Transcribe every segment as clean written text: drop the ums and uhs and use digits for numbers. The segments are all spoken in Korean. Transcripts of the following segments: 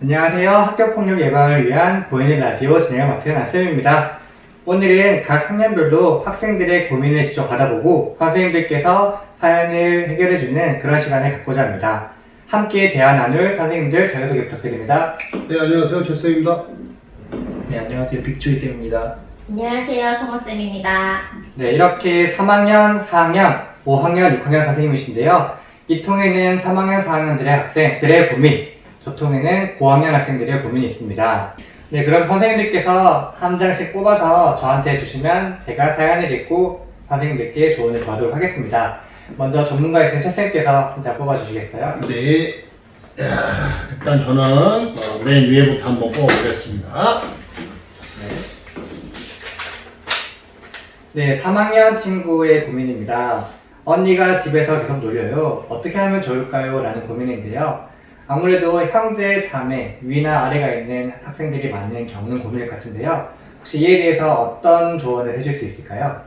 안녕하세요. 학교폭력 예방을 위한 보이는 라디오 진행을 맡은 안쌤입니다. 오늘은 각 학년별로 학생들의 고민을 직접 받아보고 선생님들께서 사연을 해결해주는 그런 시간을 갖고자 합니다. 함께 대화 나눌 선생님들 자기소개 부탁드립니다. 네, 안녕하세요. 최쌤입니다. 네, 안녕하세요. 빅조이쌤입니다. 안녕하세요. 송호쌤입니다. 네, 이렇게 3학년, 4학년, 5학년, 6학년 선생님이신데요. 이 통에는 3학년, 4학년들의 학생들의 고민, 저 통에는 고학년 학생들의 고민이 있습니다. 네, 그럼 선생님들께서 한 장씩 뽑아서 저한테 주시면 제가 사연을 읽고 선생님들께 조언을 도와도록 하겠습니다. 먼저 전문가이신 최쌤께서 한 장 뽑아주시겠어요? 네. 일단 저는 맨 위에부터 한번 뽑아보겠습니다. 네, 3학년 친구의 고민입니다. 언니가 집에서 계속 놀려요. 어떻게 하면 좋을까요? 라는 고민인데요. 아무래도 형제, 자매, 위나 아래가 있는 학생들이 많은 겪는 고민일 것 같은데요. 혹시 이에 대해서 어떤 조언을 해줄 수 있을까요?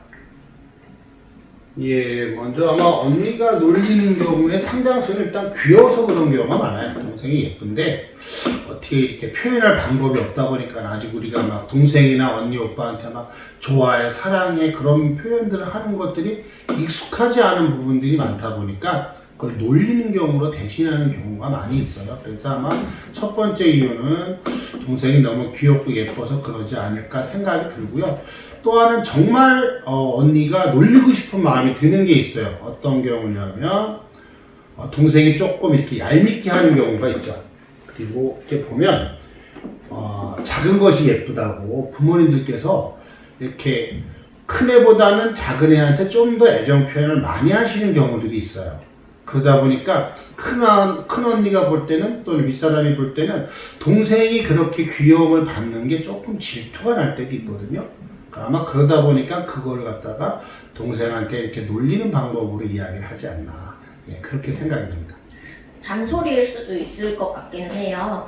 예, 먼저 아마 언니가 놀리는 경우에 상당수는 일단 귀여워서 그런 경우가 많아요. 동생이 예쁜데 어떻게 이렇게 표현할 방법이 없다 보니까 아직 우리가 막 동생이나 언니, 오빠한테 막 좋아해, 사랑해 그런 표현들을 하는 것들이 익숙하지 않은 부분들이 많다 보니까 그걸 놀리는 경우로 대신하는 경우가 많이 있어요. 그래서 아마 첫 번째 이유는 동생이 너무 귀엽고 예뻐서 그러지 않을까 생각이 들고요. 또 하나는 정말 언니가 놀리고 싶은 마음이 드는 게 있어요. 어떤 경우냐면 동생이 조금 이렇게 얄밉게 하는 경우가 있죠. 그리고 이렇게 보면 작은 것이 예쁘다고 부모님들께서 이렇게 큰 애보다는 작은 애한테 좀 더 애정 표현을 많이 하시는 경우들이 있어요. 그러다 보니까 큰 언니가 볼 때는 또는 윗사람이 볼 때는 동생이 그렇게 귀여움을 받는 게 조금 질투가 날 때도 있거든요. 아마 그러다 보니까 그걸 갖다가 동생한테 이렇게 놀리는 방법으로 이야기를 하지 않나. 예, 그렇게 생각이 됩니다. 잔소리일 수도 있을 것 같기는 해요.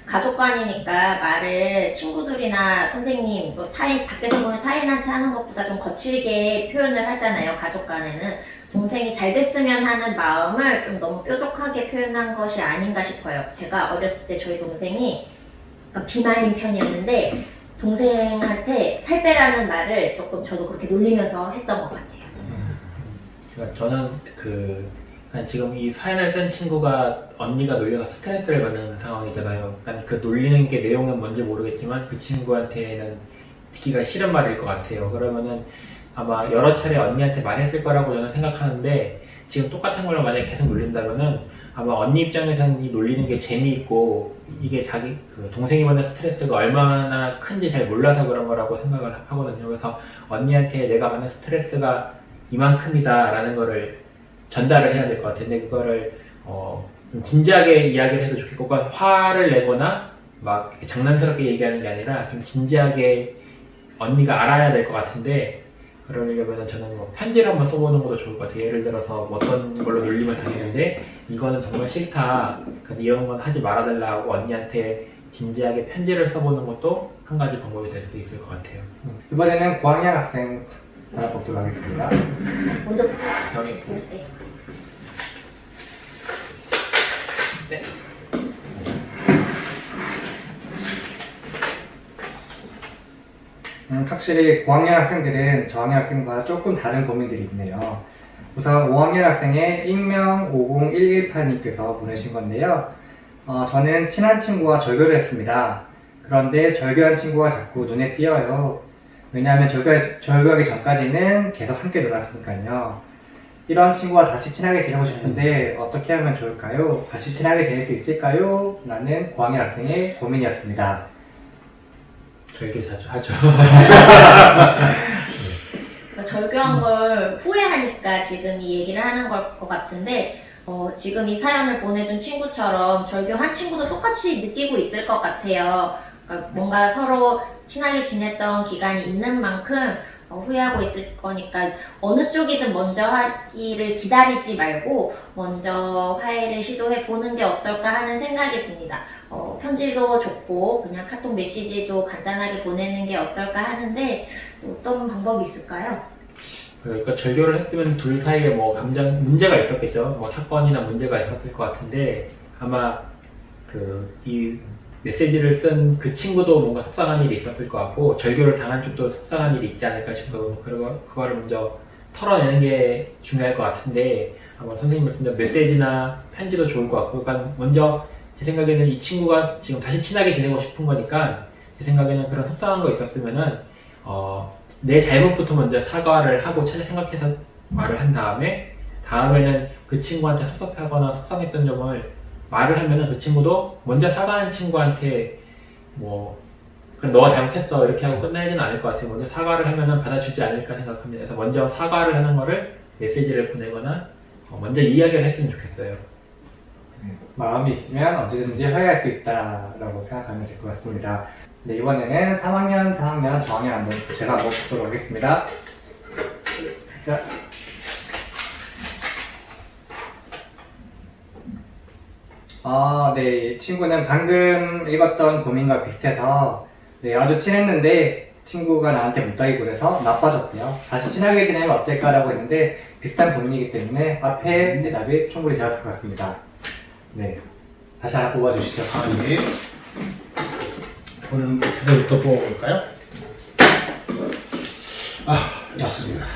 가족관이니까 말을 친구들이나 선생님, 밖에서 보는 타인한테 하는 것보다 좀 거칠게 표현을 하잖아요. 가족간에는. 동생이 잘 됐으면 하는 마음을 좀 너무 뾰족하게 표현한 것이 아닌가 싶어요. 제가 어렸을 때 저희 동생이 비만인 편이었는데 동생한테 살 빼라는 말을 조금 저도 그렇게 놀리면서 했던 것 같아요. 그러니까 저는 지금 이 사연을 쓴 친구가 언니가 놀려서 스트레스를 받는 상황이잖아요. 그러니까 그 놀리는 게 내용은 뭔지 모르겠지만 그 친구한테는 듣기가 싫은 말일 것 같아요. 그러면은 아마 여러 차례 언니한테 말했을 거라고 저는 생각하는데 지금 똑같은 걸로 만약에 계속 놀린다면은 아마 언니 입장에서는 이 놀리는 게 재미있고 이게 자기 동생이 받는 스트레스가 얼마나 큰지 잘 몰라서 그런 거라고 생각을 하거든요. 그래서 언니한테 내가 받는 스트레스가 이만큼이다 라는 거를 전달을 해야 될 것 같아요. 근데 그거를 좀 진지하게 이야기를 해도 좋겠고 화를 내거나 막 장난스럽게 얘기하는 게 아니라 좀 진지하게 언니가 알아야 될 것 같은데 그러려면 저는 편지를 한번 써보는 것도 좋을 것 같아요. 예를 들어서 어떤 걸로 놀리면 다니는데 이거는 정말 싫다. 그래서 이런 건 하지 말아달라고 언니한테 진지하게 편지를 써보는 것도 한 가지 방법이 될 수 있을 것 같아요. 이번에는 고학년 학생 알아보도록 하겠습니다. 먼저 했을 때. 네. 확실히 고학년 학생들은 저학년 학생과 조금 다른 고민들이 있네요. 우선 5학년 학생의 익명 50118님께서 보내신 건데요. 저는 친한 친구와 절교를 했습니다. 그런데 절교한 친구가 자꾸 눈에 띄어요. 왜냐하면 절교하기 전까지는 계속 함께 놀았으니까요. 이런 친구와 다시 친하게 지내고 싶은데 어떻게 하면 좋을까요? 다시 친하게 지낼 수 있을까요? 라는 고학년 학생의 고민이었습니다. 절교 자주 하죠. 절교한 걸 후회하니까 지금 이 얘기를 하는 걸 것 같은데 지금 이 사연을 보내준 친구처럼 절교한 친구도 똑같이 느끼고 있을 것 같아요. 그러니까 뭔가 서로 친하게 지냈던 기간이 있는 만큼 후회하고 있을 거니까 어느 쪽이든 먼저 하기를 기다리지 말고 먼저 화해를 시도해 보는 게 어떨까 하는 생각이 듭니다. 편지도 좋고 그냥 카톡 메시지도 간단하게 보내는 게 어떨까 하는데 또 어떤 방법이 있을까요? 그러니까 절교를 했으면 둘 사이에 뭐 감정 문제가 있었겠죠. 뭐 사건이나 문제가 있었을 것 같은데 아마 이 메시지를 쓴 그 친구도 뭔가 속상한 일이 있었을 것 같고 절교를 당한 쪽도 속상한 일이 있지 않을까 싶어요. 그리고 그거를 먼저 털어내는 게 중요할 것 같은데 아마 선생님 말씀대로 메시지나 편지도 좋을 것 같고 그러니까 먼저 제 생각에는 이 친구가 지금 다시 친하게 지내고 싶은 거니까 제 생각에는 그런 속상한 거 있었으면은 내 잘못부터 먼저 사과를 하고 차라리 생각해서 말을 한 다음에는 그 친구한테 섭섭하거나 속상했던 점을 말을 하면은 그 친구도 먼저 사과한 친구한테 뭐 그럼 너가 잘못했어 이렇게 하고 끝나지는 않을 것 같아요. 먼저 사과를 하면은 받아주지 않을까 생각합니다. 그래서 먼저 사과를 하는 거를 메시지를 보내거나 먼저 이야기를 했으면 좋겠어요. 마음이 있으면 언제든지 화해할 수 있다라고 생각하면 될 것 같습니다. 네, 이번에는 3학년, 4학년 저학년 한번 제가 한번 보도록 하겠습니다. 자. 네, 이 친구는 방금 읽었던 고민과 비슷해서 네, 아주 친했는데 친구가 나한테 못다이 그래서 나빠졌대요. 다시 친하게 지내면 어떨까라고 했는데 비슷한 고민이기 때문에 앞에 대답이 충분히 되었을 것 같습니다. 네, 다시 하나 뽑아주시죠. 예. 오늘 그대부터 뽑아볼까요? 좋습니다.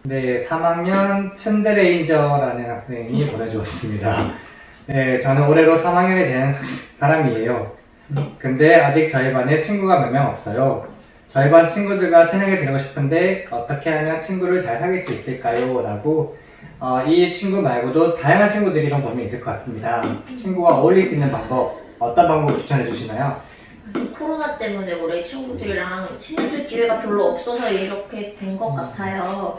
네, 3학년 츤데레인저라는 학생이 보내주었습니다. 네, 저는 올해로 3학년이 된 사람이에요. 근데 아직 저희 반에 친구가 몇 명 없어요. 저희 반 친구들과 친하게 지내고 싶은데 어떻게 하면 친구를 잘 사귈 수 있을까요? 라고 이 친구 말고도 다양한 친구들이랑 보면 있을 것 같습니다. 친구와 어울릴 수 있는 방법, 어떤 방법을 추천해 주시나요? 코로나 때문에 올해 친구들이랑 친해질 기회가 별로 없어서 이렇게 된 것 같아요.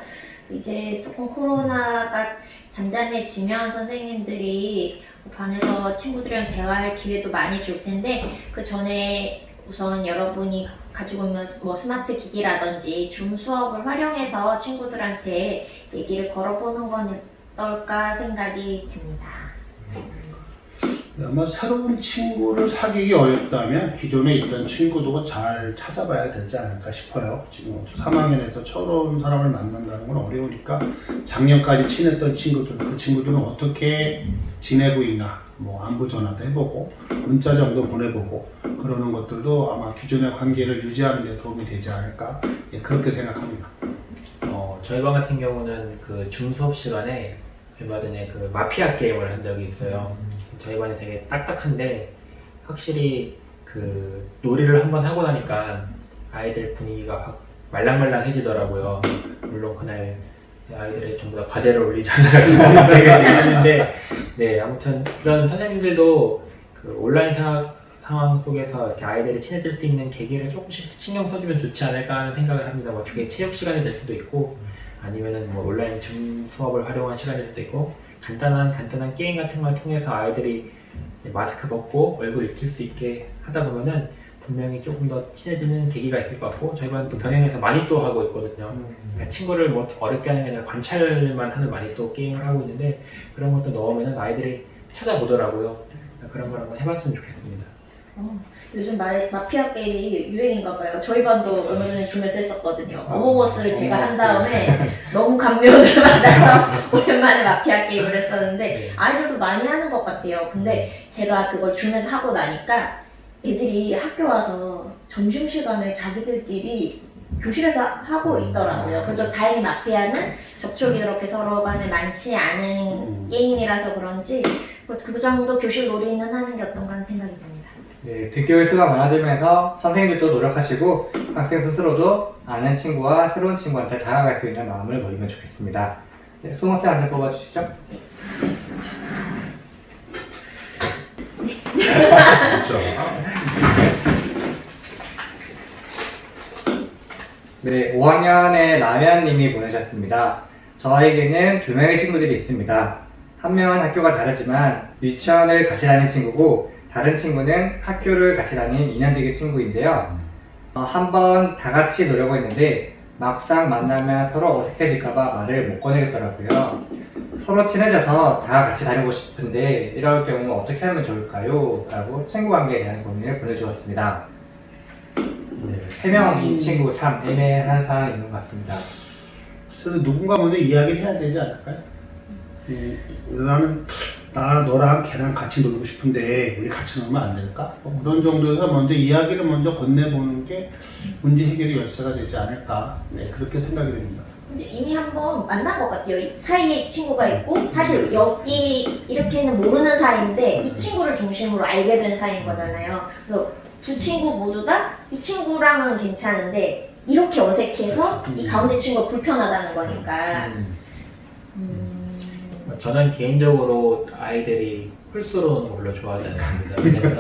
이제 조금 코로나가 잠잠해지면 선생님들이 반에서 친구들이랑 대화할 기회도 많이 줄 텐데 그 전에 우선 여러분이 가지고 있는 뭐 스마트 기기라든지 줌 수업을 활용해서 친구들한테 얘기를 걸어보는 건 어떨까 생각이 듭니다. 아마 새로운 친구를 사귀기 어렵다면 기존에 있던 친구도 잘 찾아봐야 되지 않을까 싶어요. 지금 3학년에서 새로운 사람을 만난다는 건 어려우니까 작년까지 친했던 친구들, 그 친구들은 어떻게 지내고 있나 뭐 안부 전화도 해보고 문자 정도 보내보고 그러는 것들도 아마 기존의 관계를 유지하는 데 도움이 되지 않을까 그렇게 생각합니다. 저희 반 같은 경우는 그 줌 수업 시간에 얼마 전에 그 마피아 게임을 한 적이 있어요. 저희 반이 되게 딱딱한데 확실히 그 놀이를 한번 하고 나니까 아이들 분위기가 확 말랑말랑해지더라고요. 물론 그날 아이들이 전부 다 과제를 올리지 않아가지고 되게 재밌는데 네 아무튼 그런 선생님들도 그 온라인 상황 속에서 이렇게 아이들이 친해질 수 있는 계기를 조금씩 신경 써주면 좋지 않을까 하는 생각을 합니다. 뭐 그게 체육 시간이 될 수도 있고 아니면은 뭐 온라인 줌 수업을 활용한 시간일 수도 있고 간단한 게임 같은 걸 통해서 아이들이 이제 마스크 벗고 얼굴 익힐 수 있게 하다 보면은 분명히 조금 더 친해지는 계기가 있을 것 같고 저희 반은 또 병행해서 마니또 하고 있거든요. 그러니까 친구를 뭐 어렵게 하는 게 아니라 관찰만 하는 마니또 게임을 하고 있는데 그런 것도 넣으면은 아이들이 찾아보더라고요. 그런 걸 한번 해봤으면 좋겠습니다. 요즘 마피아 게임이 유행인가 봐요. 저희 반도 얼마 전에 줌에서 했었거든요. 어몽어스를 제가 한 다음에 너무 감명을 받아서 오랜만에 마피아 게임을 했었는데 아이들도 많이 하는 것 같아요. 근데 제가 그걸 줌에서 하고 나니까 애들이 학교 와서 점심시간에 자기들끼리 교실에서 하고 있더라고요. 그래도 다행히 마피아는 접촉이 그렇게 서로 간에 많지 않은 게임이라서 그런지 그 정도 교실 놀이는 하는 게 어떤가 하는 생각이 듭니다. 네, 듣기의 수가 많아지면서 선생님들도 노력하시고 학생 스스로도 아는 친구와 새로운 친구한테 다가갈 수 있는 마음을 먹이면 좋겠습니다. 네, 수홍쌤 한 장 뽑아주시죠. 그렇죠. 네, 5학년의 라면님이 보내셨습니다. 저에게는 2명의 친구들이 있습니다. 한 명은 학교가 다르지만 유치원을 같이 다니는 친구고 다른 친구는 학교를 같이 다닌 2년지기 친구인데요. 한번 다 같이 놀려고 했는데 막상 만나면 서로 어색해질까봐 말을 못 꺼내겠더라고요. 서로 친해져서 다 같이 다니고 싶은데 이럴 경우 어떻게 하면 좋을까요? 라고 친구 관계에 대한 고민을 보내주었습니다. 네, 3명 이 친구 참 애매한 상황이 있는 것 같습니다. 그래서 누군가 먼저 이야기를 해야 되지 않을까요? 나는 나 너랑 걔랑 같이 놀고 싶은데 우리 같이 놀면 안 될까? 뭐 그런 정도에서 먼저 이야기를 먼저 건네보는 게 문제 해결의 열쇠가 되지 않을까. 네, 그렇게 생각이 됩니다. 근데 이미 한번 만난 것 같아요. 이 사이에 친구가 있고 사실 여기 이렇게는 모르는 사이인데 이 친구를 중심으로 알게 된 사이인 거잖아요. 그래서 두 친구 모두 다 이 친구랑은 괜찮은데 이렇게 어색해서 이 가운데 친구가 불편하다는 거니까. 저는 개인적으로 아이들이 홀수로 노는 걸 별로 좋아하지 않습니다. 왜냐면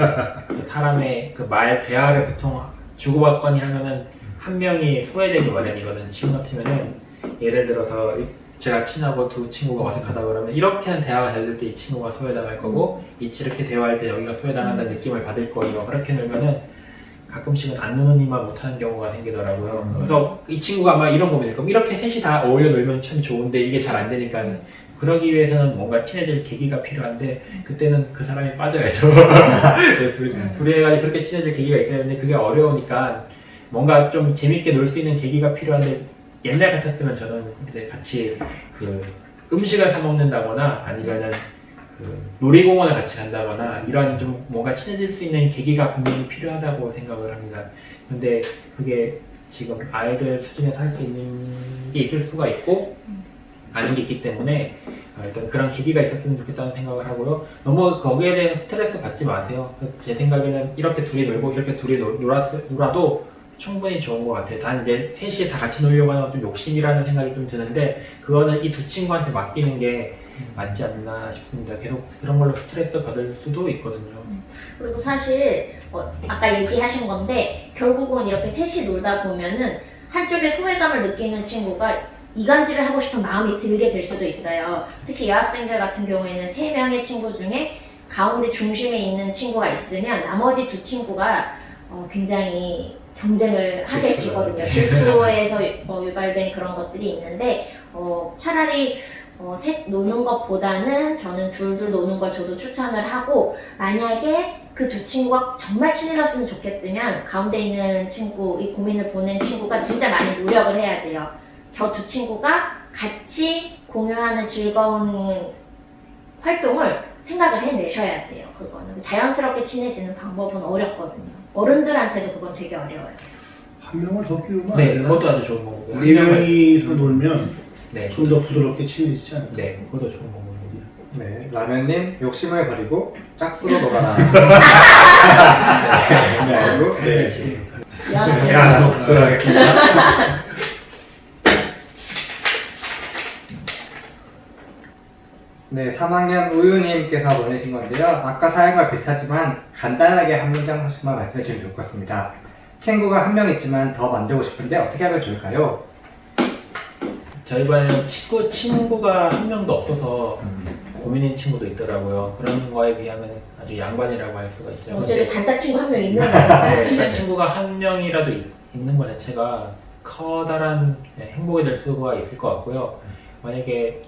그 사람의 그 말 대화를 보통 주고받거니 하면은 한 명이 소외되기 마련이거든요. 지금 같으면은 예를 들어서 제가 친하고 두 친구가 어색하다 그러면 이렇게는 대화가 잘 될 때 이 친구가 소외당할 거고 이렇게 대화할 때 여기가 소외당한다는 느낌을 받을 거예요. 그렇게 놀면은 가끔씩은 안 노는 이만 못하는 경우가 생기더라고요. 그래서 이 친구가 아마 이런 고민일 거예요. 이렇게 셋이 다 어울려 놀면 참 좋은데 이게 잘 안 되니까 그러기 위해서는 뭔가 친해질 계기가 필요한데 그때는 그 사람이 빠져야죠. 둘이 해가지고 그렇게 친해질 계기가 있어야 되는데 그게 어려우니까 뭔가 좀 재밌게 놀 수 있는 계기가 필요한데 옛날 같았으면 저는 이제 같이 그 음식을 사 먹는다거나 아니면은 그 놀이공원을 같이 간다거나 이런 좀 뭔가 친해질 수 있는 계기가 분명히 필요하다고 생각을 합니다. 근데 그게 지금 아이들 수준에서 할 수 있는 게 있을 수가 있고 아닌 게 있기 때문에 일단 그런 계기가 있었으면 좋겠다는 생각을 하고요. 너무 거기에 대해서 스트레스 받지 마세요. 제 생각에는 이렇게 둘이 놀고 이렇게 둘이 놀아도 충분히 좋은 것 같아요. 단 이제 셋이 다 같이 놀려고 하는 좀 욕심이라는 생각이 좀 드는데 그거는 이 두 친구한테 맡기는 게 맞지 않나 싶습니다. 계속 그런 걸로 스트레스 받을 수도 있거든요. 그리고 사실 아까 얘기하신 건데 결국은 이렇게 셋이 놀다 보면은 한쪽에 소외감을 느끼는 친구가 이간질을 하고 싶은 마음이 들게 될 수도 있어요. 특히 여학생들 같은 경우에는 3명의 친구 중에 가운데 중심에 있는 친구가 있으면 나머지 두 친구가 굉장히 경쟁을 하게 되거든요. 질투에서 유발된 그런 것들이 있는데 차라리 셋 노는 것보다는 저는 둘둘 노는 걸 저도 추천을 하고 만약에 그 두 친구가 정말 친해졌으면 좋겠으면 가운데 있는 친구, 이 고민을 보낸 친구가 진짜 많이 노력을 해야 돼요. 저 두 친구가 같이 공유하는 즐거운 활동을 생각을 해내셔야 돼요. 그거는 자연스럽게 친해지는 방법은 어렵거든요. 어른들한테도 그건 되게 어려워요. 한 명을 더 끼우면 안 네, 되나? 그것도 아주 좋은 방법이에요. 네 명이서 놀면 네, 좀 더 부드럽게 친해지지 않을까? 네, 그것도 좋은 방법입니다. 네, 라면님 욕심을 버리고 짝수로 놀아라. 네, 알고 네. 여학생. 제가 녹도록 하겠습니다. 네, 3학년 우유님께서 보내신 건데요. 아까 사연과 비슷하지만 간단하게 한 문장씩만 말씀해 주시면 좋을 것 같습니다. 친구가 한 명 있지만 더 만들고 싶은데 어떻게 하면 좋을까요? 저희 반에는 친구가 한 명도 없어서 고민인 친구도 있더라고요. 그런 거에 비하면 아주 양반이라고 할 수가 있죠. 어쨌든 단짝 친구 한 명 있는 네, 거니까. 그러니까 친구가 한 명이라도 있는 것 자체가 커다란 행복이 될 수가 있을 것 같고요. 만약에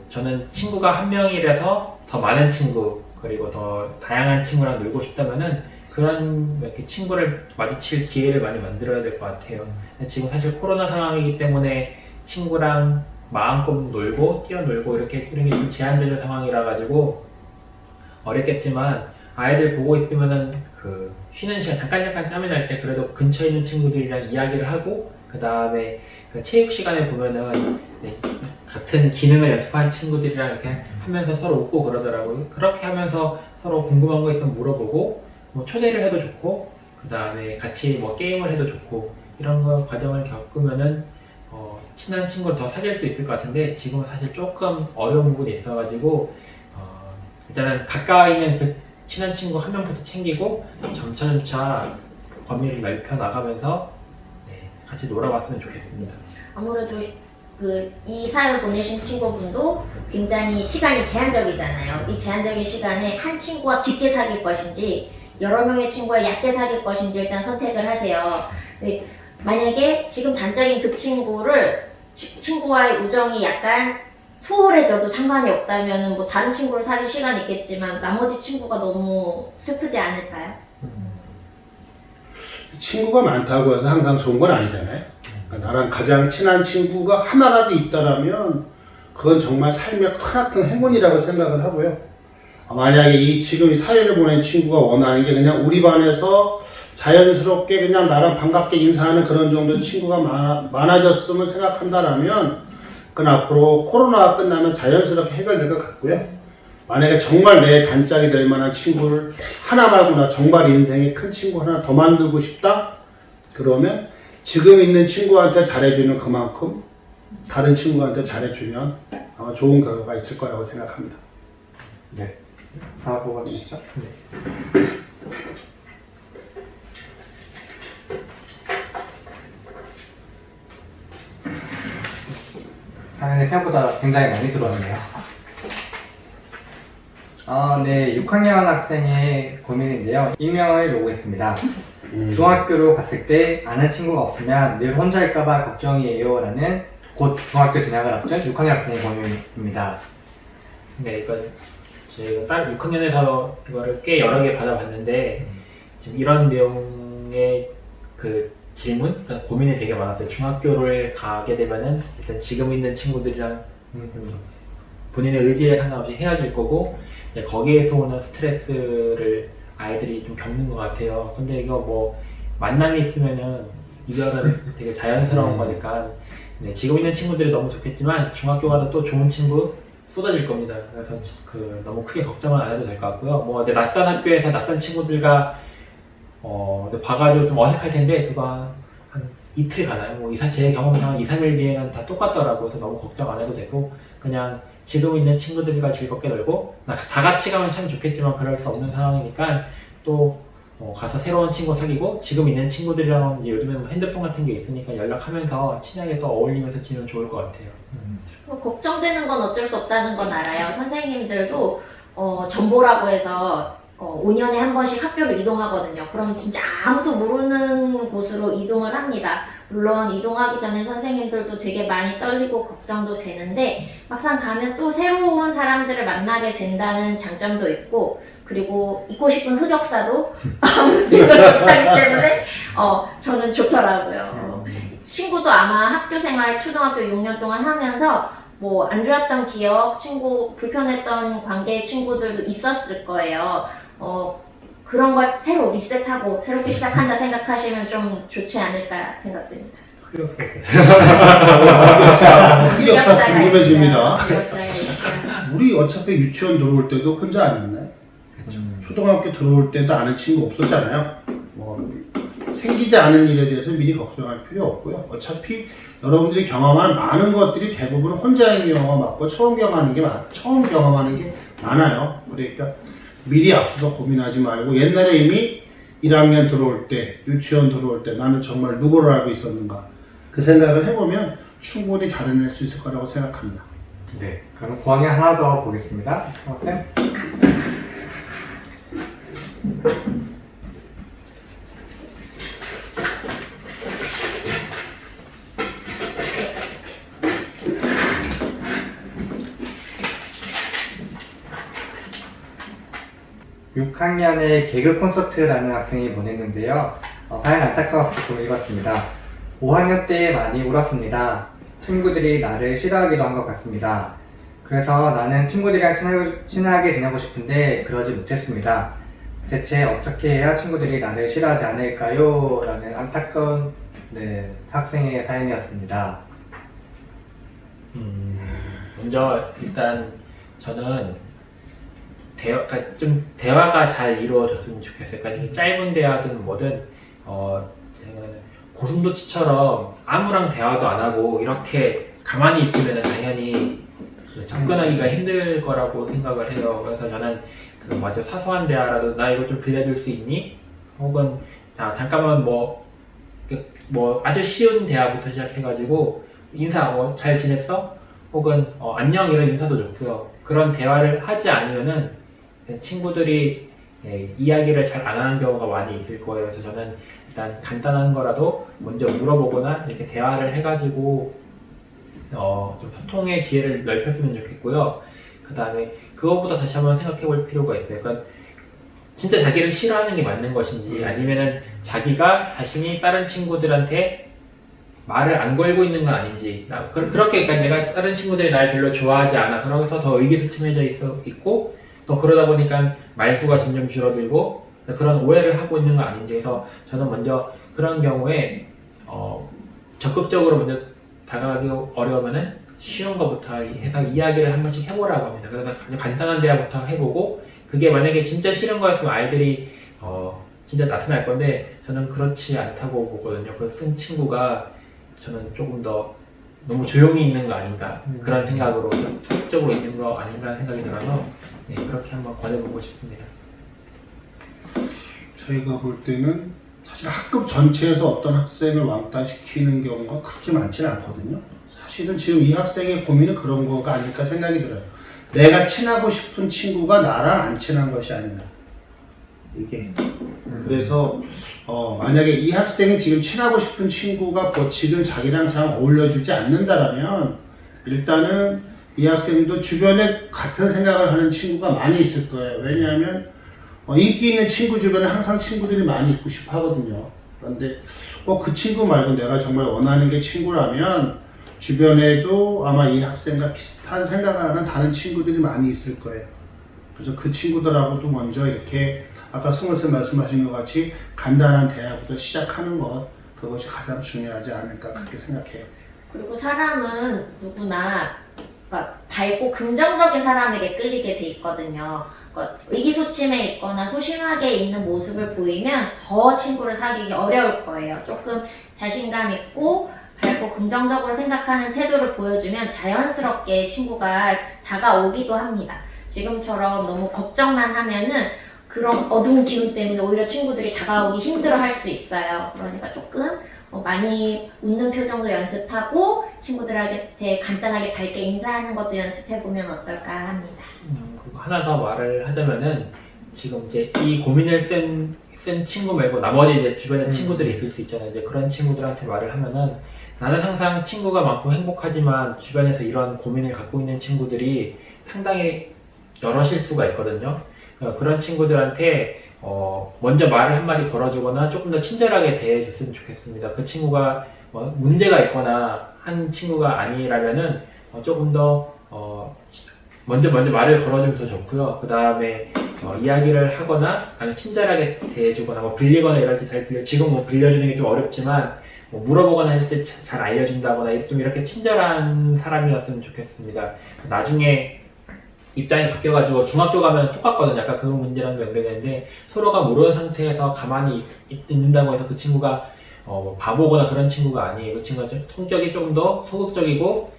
저는 친구가 한 명이라서 더 많은 친구 그리고 더 다양한 친구랑 놀고 싶다면은 그런 이렇게 친구를 마주칠 기회를 많이 만들어야 될 것 같아요. 지금 사실 코로나 상황이기 때문에 친구랑 마음껏 놀고 뛰어놀고 이런 게 좀 제한되는 상황이라 가지고 어렵겠지만 아이들 보고 있으면은 쉬는 시간 잠깐 짬이 날 때 그래도 근처에 있는 친구들이랑 이야기를 하고 그 다음에 체육 시간에 보면은 같은 기능을 연습한 친구들이랑 이렇게 하면서 서로 웃고 그러더라고요. 그렇게 하면서 서로 궁금한 거 있으면 물어보고 뭐 초대를 해도 좋고 그 다음에 같이 뭐 게임을 해도 좋고 이런 거 과정을 겪으면은 친한 친구를 더 사귈 수 있을 것 같은데 지금은 사실 조금 어려운 부분이 있어가지고 일단은 가까이 있는 그 친한 친구 한 명부터 챙기고 점차 범위를 넓혀 나가면서 같이 놀아봤으면 좋겠습니다. 아무래도 이 사연 보내신 친구분도 굉장히 시간이 제한적이잖아요. 이 제한적인 시간에 한 친구와 깊게 사귈 것인지 여러 명의 친구와 얕게 사귈 것인지 일단 선택을 하세요. 근데 만약에 지금 단짝인 그 친구와의 우정이 약간 소홀해져도 상관이 없다면 뭐 다른 친구를 사귈 시간이 있겠지만 나머지 친구가 너무 슬프지 않을까요? 친구가 많다고 해서 항상 좋은 건 아니잖아요. 그러니까 나랑 가장 친한 친구가 하나라도 있다라면 그건 정말 삶의 크나큰 행운이라고 생각을 하고요. 만약에 지금 이 사회를 보낸 친구가 원하는 게 그냥 우리 반에서 자연스럽게 그냥 나랑 반갑게 인사하는 그런 정도의 친구가 많아졌으면 생각한다라면 그건 앞으로 코로나가 끝나면 자연스럽게 해결될 것 같고요. 만약에 정말 내 단짝이 될 만한 친구를 하나 말고나 정말 인생에 큰 친구 하나 더 만들고 싶다? 그러면 지금 있는 친구한테 잘해주는 그만큼 다른 친구한테 잘해주면 아마 좋은 결과가 있을 거라고 생각합니다. 네. 하나 뽑아주시죠. 사연이 생각보다 굉장히 많이 들어왔네요. 네, 6학년 학생의 고민인데요. 익명을 요구했습니다. 중학교로 갔을 때 아는 친구가 없으면 늘 혼자일까봐 걱정이에요 라는 곧 중학교 진학을 앞둔 6학년 학생의 고민입니다. 네, 이건 저희가 다른 6학년에서 이거를 꽤 여러 개 받아봤는데 지금 이런 내용의 그 질문, 그러니까 고민이 되게 많았어요. 중학교를 가게 되면은 일단 지금 있는 친구들이랑 본인의 의지에 상관없이 헤어질 거고 이제 거기에서 오는 스트레스를 아이들이 좀 겪는 것 같아요. 근데 이거 뭐 만남이 있으면은 이별은 되게 자연스러운 거니까 네, 지금 있는 친구들이 너무 좋겠지만 중학교 가도 또 좋은 친구 쏟아질 겁니다. 그래서 너무 크게 걱정은 안 해도 될 것 같고요. 뭐 근데 낯선 학교에서 낯선 친구들과 봐가지고 좀 어색할 텐데 그거 한 이틀 가나요? 뭐 제 경험상 2, 3일 뒤에는 다 똑같더라고요. 그래서 너무 걱정 안 해도 되고 그냥 지금 있는 친구들과 즐겁게 놀고 다 같이 가면 참 좋겠지만 그럴 수 없는 상황이니까 또 가서 새로운 친구 사귀고 지금 있는 친구들이랑 이제 요즘에 뭐 핸드폰 같은 게 있으니까 연락하면서 친하게 또 어울리면서 지내면 좋을 것 같아요. 걱정되는 건 어쩔 수 없다는 건 알아요. 선생님들도 전보라고 해서 5년에 한 번씩 학교를 이동하거든요. 그럼 진짜 아무도 모르는 곳으로 이동을 합니다. 물론 이동하기 전에 선생님들도 되게 많이 떨리고 걱정도 되는데 막상 가면 또 새로운 사람들을 만나게 된다는 장점도 있고 그리고 잊고 싶은 흑역사도 아무튼 흑역사이기 때문에 저는 좋더라고요. 친구도 아마 학교 생활 초등학교 6년 동안 하면서 뭐 안 좋았던 기억, 불편했던 관계의 친구들도 있었을 거예요. 그런 걸 새로 리셋하고 새롭게 시작한다 생각하시면 좀 좋지 않을까 생각됩니다. 흑역사 궁금해집니다. 흑역사가 있죠. 우리 어차피 유치원 들어올 때도 혼자 아니었나요? 초등학교 들어올 때도 아는 친구 없었잖아요. 뭐 생기지 않은 일에 대해서 미리 걱정할 필요 없고요. 어차피 여러분들이 경험하는 많은 것들이 대부분 혼자인 경우가 많고 처음 경험하는 게 많아요. 그러니까 미리 앞서서 고민하지 말고 옛날에 이미 1학년 들어올 때, 유치원 들어올 때 나는 정말 누구를 알고 있었는가 그 생각을 해보면 충분히 잘해낼 수 있을 거라고 생각합니다. 네, 그럼 고학년 하나 더 보겠습니다. 쌤. (6학년의) 개그 콘서트라는 학생이 보냈는데요. 사연 안타까워서 조금 읽었습니다. 5학년 때 많이 울었습니다. 친구들이 나를 싫어하기도 한 것 같습니다. 그래서 나는 친구들이랑 친하게 지내고 싶은데 그러지 못했습니다. 대체 어떻게 해야 친구들이 나를 싫어하지 않을까요? 라는 안타까운 학생의 사연이었습니다. 먼저 일단 저는 좀 대화가 잘 이루어졌으면 좋겠어요. 그러니까 짧은 대화든 뭐든 제가 고슴도치처럼 아무랑 대화도 안 하고 이렇게 가만히 있으면 당연히 접근하기가 힘들 거라고 생각을 해요. 그래서 저는 아주 사소한 대화라도 나 이거 좀 빌려줄 수 있니? 혹은 잠깐만 뭐 아주 쉬운 대화부터 시작해가지고 인사 잘 지냈어? 혹은 안녕 이런 인사도 좋고요. 그런 대화를 하지 않으면은 친구들이 이야기를 잘 안 하는 경우가 많이 있을 거예요. 그래서 저는 일단 간단한 거라도 먼저 물어보거나 이렇게 대화를 해가지고 좀 소통의 기회를 넓혔으면 좋겠고요. 그 다음에 그것보다 다시 한번 생각해 볼 필요가 있어요. 그러니까 진짜 자기를 싫어하는 게 맞는 것인지 아니면은 자신이 다른 친구들한테 말을 안 걸고 있는 건 아닌지 그렇게 그러니까 내가 다른 친구들이 날 별로 좋아하지 않아 그러면서 더 의기소침해져 있고 또 그러다 보니까 말수가 점점 줄어들고 그런 오해를 하고 있는 건 아닌지 해서 저는 먼저 그런 경우에 적극적으로 먼저 다가가기 어려우면은 쉬운 것부터 해서 이야기를 한 번씩 해보라고 합니다. 그래서 아주 간단한 대화부터 해보고 그게 만약에 진짜 싫은 거였으면 아이들이 진짜 나타날 건데 저는 그렇지 않다고 보거든요. 그 쓴 친구가 저는 조금 더 너무 조용히 있는 거 아닌가 그런 생각으로 소극적으로 있는 거 아닌가 생각이 들어서 네, 그렇게 한번 권해보고 싶습니다. 저희가 볼 때는 사실 학급 전체에서 어떤 학생을 왕따시키는 경우가 그렇게 많지는 않거든요. 사실은 지금 이 학생의 고민은 그런 거가 아닐까 생각이 들어요. 내가 친하고 싶은 친구가 나랑 안 친한 것이 아닌가. 이게. 그래서 만약에 이 학생이 지금 친하고 싶은 친구가 지금 자기랑 잘 어울려주지 않는다라면 일단은 이 학생도 주변에 같은 생각을 하는 친구가 많이 있을 거예요. 왜냐하면 인기 있는 친구 주변에 항상 친구들이 많이 있고 싶어 하거든요. 그런데 그 친구 말고 내가 정말 원하는 게 친구라면 주변에도 아마 이 학생과 비슷한 생각을 하는 다른 친구들이 많이 있을 거예요. 그래서 그 친구들하고도 먼저 이렇게 아까 승호쌤 말씀하신 것 같이 간단한 대화부터 시작하는 것 그것이 가장 중요하지 않을까 그렇게 생각해요. 그리고 사람은 누구나 그러니까 밝고 긍정적인 사람에게 끌리게 돼 있거든요. 그러니까 의기소침해 있거나 소심하게 있는 모습을 보이면 더 친구를 사귀기 어려울 거예요. 조금 자신감 있고 밝고 긍정적으로 생각하는 태도를 보여주면 자연스럽게 친구가 다가오기도 합니다. 지금처럼 너무 걱정만 하면은 그런 어두운 기운 때문에 오히려 친구들이 다가오기 힘들어 할 수 있어요. 그러니까 조금 많이 웃는 표정도 연습하고 친구들한테 간단하게 밝게 인사하는 것도 연습해보면 어떨까 합니다. 그리고 하나 더 말을 하자면은 지금 이제 이 고민을 쓴 친구 말고 나머지 이제 주변에 친구들이 있을 수 있잖아요. 이제 그런 친구들한테 말을 하면은 나는 항상 친구가 많고 행복하지만 주변에서 이런 고민을 갖고 있는 친구들이 상당히 여럿일 수가 있거든요. 그런 친구들한테 먼저 말을 한마디 걸어주거나 조금 더 친절하게 대해줬으면 좋겠습니다. 그 친구가 문제가 있거나 한 친구가 아니라면은 조금 더 먼저 말을 걸어주면 더 좋고요. 그 다음에 이야기를 하거나 아니면 친절하게 대해주거나 빌리거나 이럴 때 잘 지금 빌려주는 게 좀 어렵지만 물어보거나 할 때 잘 알려준다거나 좀 이렇게 친절한 사람이었으면 좋겠습니다. 나중에 입장이 바뀌어가지고 중학교 가면 똑같거든요. 약간 그 문제랑도 연결되는데 서로가 모르는 상태에서 가만히 있는다고 해서 그 친구가 바보거나 그런 친구가 아니에요. 그 친구가 성격이 좀 더 소극적이고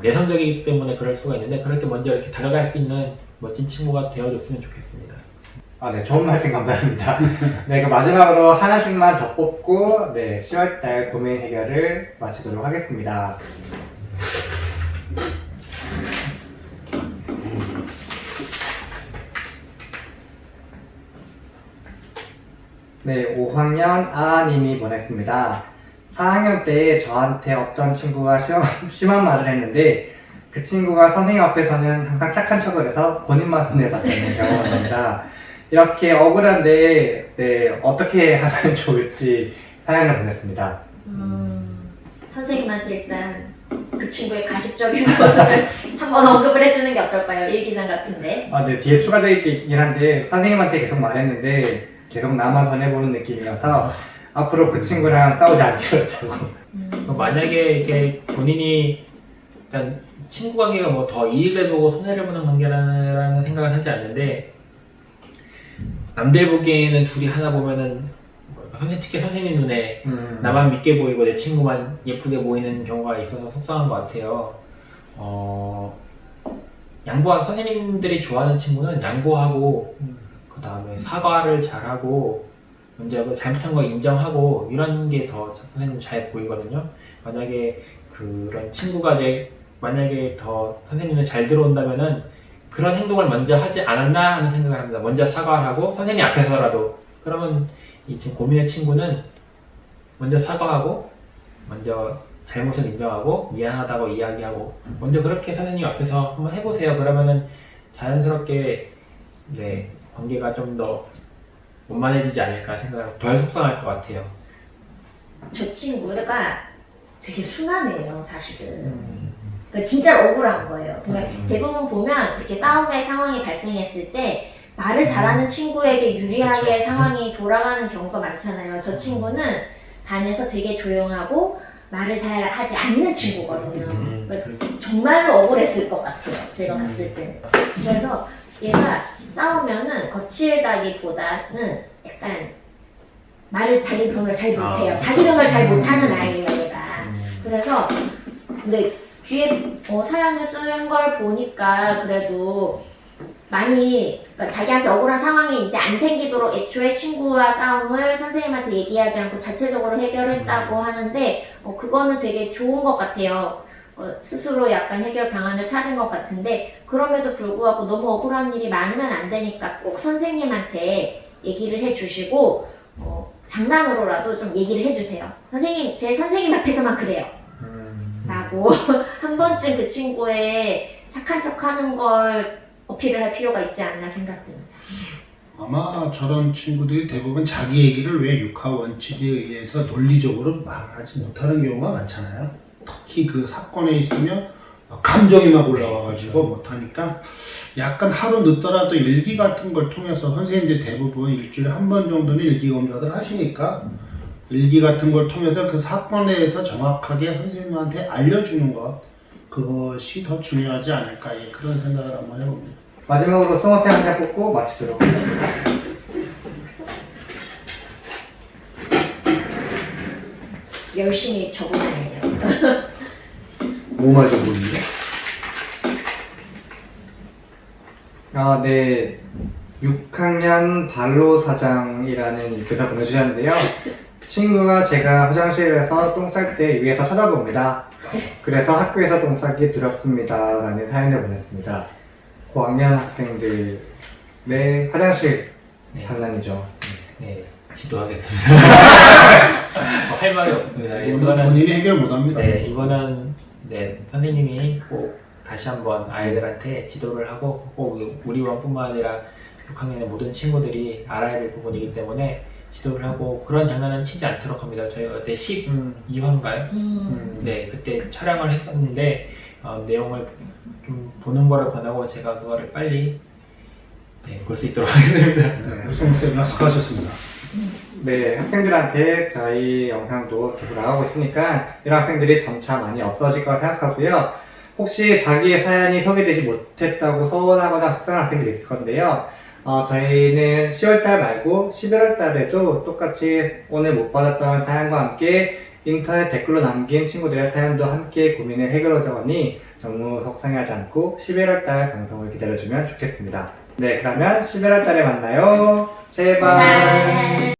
내성적이기 때문에 그럴 수가 있는데 그렇게 먼저 이렇게 다가갈 수 있는 멋진 친구가 되어줬으면 좋겠습니다. 네, 좋은 말씀 감사합니다. 네, 그 마지막으로 하나씩만 더 뽑고 10월달 고민 해결을 마치도록 하겠습니다. 네, 5학년 아님이 보냈습니다. 4학년 때 저한테 어떤 친구가 심한 말을 했는데 그 친구가 선생님 앞에서는 항상 착한 척을 해서 본인만 손해 받는 경우입니다. 이렇게 억울한데 어떻게 하면 좋을지 사연을 보냈습니다. 선생님한테 일단 그 친구의 가식적인 모습을 한번 언급을 해주는 게 어떨까요? 일기장 같은데. 네, 뒤에 추가적이긴 한데 선생님한테 계속 말했는데 계속 나만 손해보는 느낌이어서 앞으로 그 친구랑 싸우지 않기로 했다고. 만약에 이게 본인이 일단 친구 관계가 더 이익을 보고 손해를 보는 관계라는 생각은 하지 않는데 남들 보기에는 둘이 하나 보면은 특히 선생님 눈에 나만 믿게 보이고 내 친구만 예쁘게 보이는 경우가 있어서 속상한 것 같아요. 선생님들이 좋아하는 친구는 양보하고 그 다음에 사과를 잘하고 먼저 잘못한 거 인정하고 이런 게 더 선생님 잘 보이거든요. 만약에 그런 친구가 만약에 더 선생님을 잘 들어온다면은 그런 행동을 먼저 하지 않았나 하는 생각을 합니다. 먼저 사과를 하고 선생님 앞에서라도 그러면 이 지금 고민의 친구는 먼저 사과하고 먼저 잘못을 인정하고 미안하다고 이야기하고 먼저 그렇게 선생님 앞에서 한번 해보세요. 그러면은 자연스럽게 관계가 좀 더 원만해지지 않을까 생각하고 덜 속상할 것 같아요. 저 친구가 되게 순하네요, 사실은. 그러니까 진짜 억울한 거예요. 그러니까 대부분 보면 이렇게 싸움의 상황이 발생했을 때 말을 잘하는 친구에게 유리하게 상황이 돌아가는 경우가 많잖아요. 저 친구는 반에서 되게 조용하고 말을 잘 하지 않는 친구거든요. 그러니까 정말로 억울했을 것 같아요. 제가 봤을 때. 그래서 얘가 싸우면은 거칠다기보다는 약간 말을 자기 병을 잘 못해요. 자기 병을 잘 못하는 아이예요, 얘가. 그래서 근데 뒤에 사연을 쓴 걸 보니까 그래도 많이 그러니까 자기한테 억울한 상황이 이제 안 생기도록 애초에 친구와 싸움을 선생님한테 얘기하지 않고 자체적으로 해결했다고 하는데 그거는 되게 좋은 것 같아요. 스스로 약간 해결 방안을 찾은 것 같은데 그럼에도 불구하고 너무 억울한 일이 많으면 안 되니까 꼭 선생님한테 얘기를 해주시고 장난으로라도 좀 얘기를 해주세요. 선생님, 제 선생님 앞에서만 그래요. 라고 한 번쯤 그 친구의 착한 척 하는 걸 어필을 할 필요가 있지 않나 생각됩니다. 아마 저런 친구들이 대부분 자기 얘기를 왜 육하 원칙에 의해서 논리적으로 말하지 못하는 경우가 많잖아요. 특히 그 사건에 있으면 감정이 막 올라와가지고 못하니까 약간 하루 늦더라도 일기 같은 걸 통해서 선생님들 대부분 일주일에 한 번 정도는 일기 검사를 하시니까 일기 같은 걸 통해서 그 사건에 대해서 정확하게 선생님한테 알려주는 것 그것이 더 중요하지 않을까 그런 생각을 한번 해봅니다. 마지막으로 송어쌤 한 장 뽑고 마치도록 하겠습니다. 열심히 적어내네요. 뭐말 좀 보이네. 네. 6학년 발로 사장이라는 교사 보내주셨는데요. 친구가 제가 화장실에서 똥 쌀 때 위에서 쳐다봅니다. 그래서 학교에서 똥 싸기 두렵습니다. 라는 사연을 보냈습니다. 고학년 학생들의 화장실 장난이죠. 네, 지도하겠습니다. 할 말이 없습니다. 이거는 본인이 해결 못합니다. 네, 이거는 선생님이 꼭 다시 한번 아이들한테 지도를 하고 꼭 우리원뿐만 아니라 6학년의 모든 친구들이 알아야 될 부분이기 때문에 지도를 하고 그런 장난은 치지 않도록 합니다. 저희가 그때 12화인가요? 네, 그때 촬영을 했었는데 내용을 좀 보는 거를 권하고 제가 그거를 빨리 볼 수 있도록 하겠습니다. 우성쌤 약속하셨습니다. 네, 학생들한테 저희 영상도 계속 나가고 있으니까 이런 학생들이 점차 많이 없어질 거라 생각하고요. 혹시 자기의 사연이 소개되지 못했다고 서운하거나 속상한 학생들이 있을 건데요. 저희는 10월달 말고 11월달에도 똑같이 오늘 못 받았던 사연과 함께 인터넷 댓글로 남긴 친구들의 사연도 함께 고민을 해결하자니 너무 속상해하지 않고 11월달 방송을 기다려주면 좋겠습니다. 네, 그러면 11월달에 만나요. 제발.